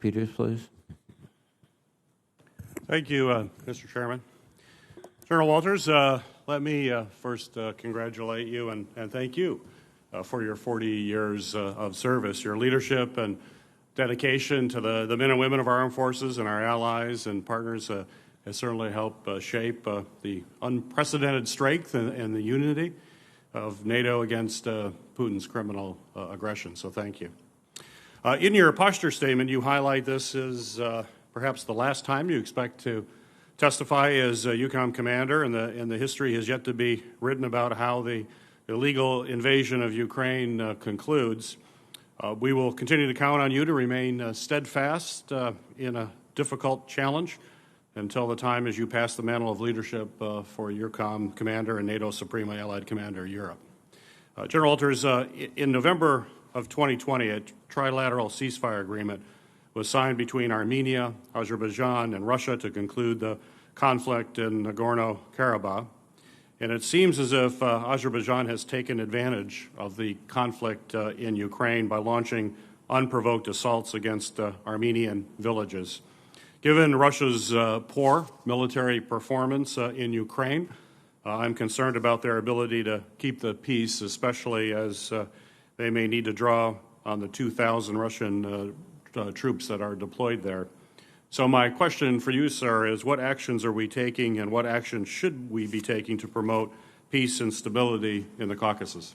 Peters, please. Thank you, Mr. Chairman. General Walters, let me first congratulate you and thank you for your 40 years of service. Your leadership and dedication to the men and women of our armed forces and our allies and partners has certainly helped shape the unprecedented strength and the unity of NATO against Putin's criminal aggression. So thank you. In your posture statement, you highlight this as perhaps the last time you expect to testify as EUCOM commander, and the history has yet to be written about how the illegal invasion of Ukraine concludes. We will continue to count on you to remain steadfast in a difficult challenge until the time as you pass the mantle of leadership for EUCOM commander and NATO Supreme Allied Commander Europe. General Walters, in November of 2020, a trilateral ceasefire agreement was signed between Armenia, Azerbaijan, and Russia to conclude the conflict in Nagorno-Karabakh. And it seems as if Azerbaijan has taken advantage of the conflict in Ukraine by launching unprovoked assaults against Armenian villages. Given Russia's poor military performance in Ukraine, I'm concerned about their ability to keep the peace, especially as they may need to draw on the 2,000 Russian troops that are deployed there. So my question for you, sir, is what actions are we taking and what actions should we be taking to promote peace and stability in the Caucasus?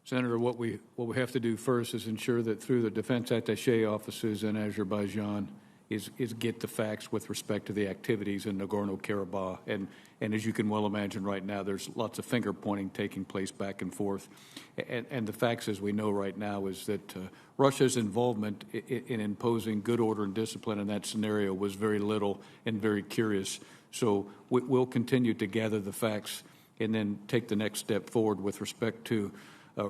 Senator, what we have to do first is ensure that through the defense attaché offices in Azerbaijan is get the facts with respect to the activities in Nagorno-Karabakh. And as you can well imagine right now, there's lots of finger pointing taking place back and forth. And the facts, as we know right now, is that Russia's involvement in imposing good order and discipline in that scenario was very little and very curious. So we'll continue to gather the facts and then take the next step forward with respect to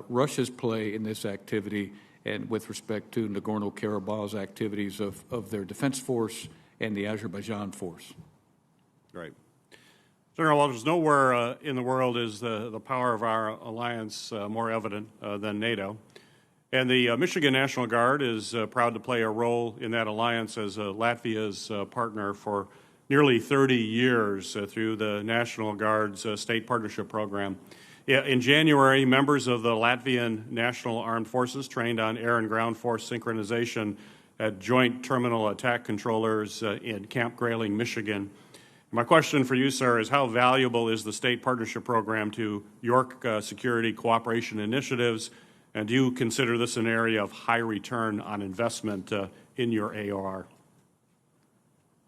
Russia's play in this activity and with respect to Nagorno-Karabakh's activities of their defense force and the Azerbaijan force. Right. General Walters, nowhere in the world is the power of our alliance more evident than NATO. And the Michigan National Guard is proud to play a role in that alliance as Latvia's partner for nearly 30 years through the National Guard's State Partnership Program. In January, members of the Latvian National Armed Forces trained on air and ground force synchronization at Joint Terminal Attack Controllers in Camp Grayling, Michigan. My question for you, sir, is how valuable is the State Partnership Program to York security cooperation initiatives, and do you consider this an area of high return on investment in your AOR?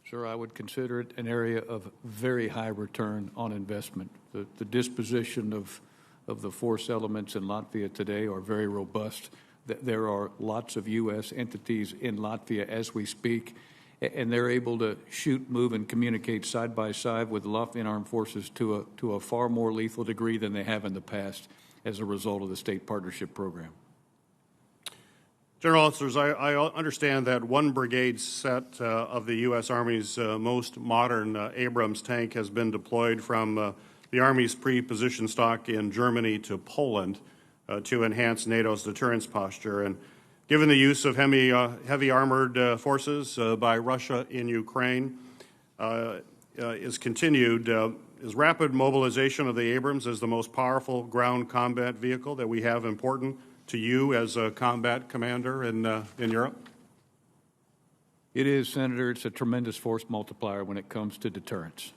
Sir, I would consider it an area of very high return on investment. The disposition of the force elements in Latvia today are very robust. There are lots of U.S. entities in Latvia as we speak, and they're able to shoot, move, and communicate side by side with the Latvian Armed Forces to a far more lethal degree than they have in the past as a result of the State Partnership Program. General Officers, I understand that one brigade set of the U.S. Army's most modern Abrams tank has been deployed from the Army's pre-position stock in Germany to Poland to enhance NATO's deterrence posture. And given the use of heavy armored forces by Russia in Ukraine is continued, is rapid mobilization of the Abrams as the most powerful ground combat vehicle that we have important to you as a combat commander in Europe? It is, Senator. It's a tremendous force multiplier when it comes to deterrence.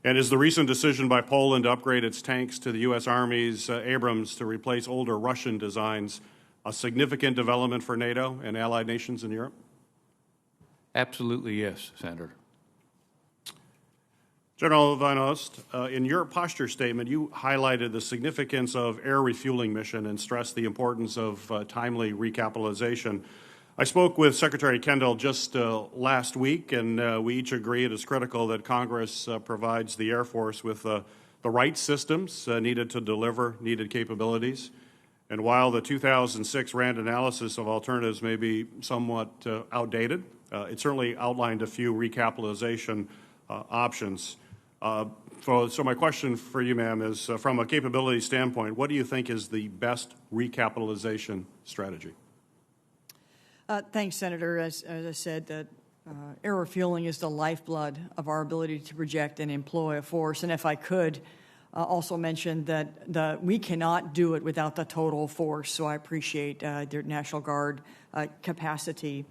And is the recent decision by Poland to upgrade its tanks to the U.S. Army's Abrams to replace older Russian designs a significant development for NATO and allied nations in Europe? Absolutely, yes, Senator. General Van Oost, in your posture statement, you highlighted the significance of air refueling mission and stressed the importance of timely recapitalization. I spoke with Secretary Kendall just last week, and we each agree it is critical that Congress provides the Air Force with the right systems needed to deliver needed capabilities. And while the 2006 RAND analysis of alternatives may be somewhat outdated, it certainly outlined a few recapitalization options. So my question for you, ma'am, is from a capability standpoint, what do you think is the best recapitalization strategy? Thanks, Senator. As I said, that air refueling is the lifeblood of our ability to project and employ a force. And if I could also mention that we cannot do it without the total force. So I appreciate the National Guard capacity.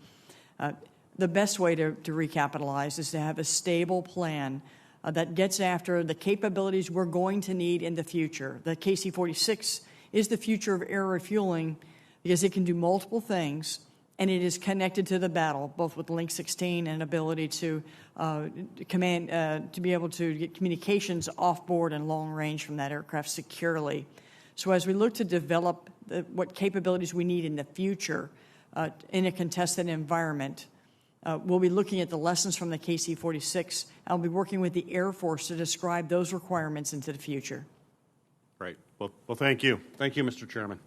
The best way to recapitalize is to have a stable plan that gets after the capabilities we're going to need in the future. The KC-46 is the future of air refueling because it can do multiple things, and it is connected to the battle, both with Link 16 and ability to to be able to get communications off board and long range from that aircraft securely. So as we look to develop what capabilities we need in the future in a contested environment, we'll be looking at the lessons from the KC-46. I'll be working with the Air Force to describe those requirements into the future. Great. Well, thank you. Thank you, Mr. Chairman.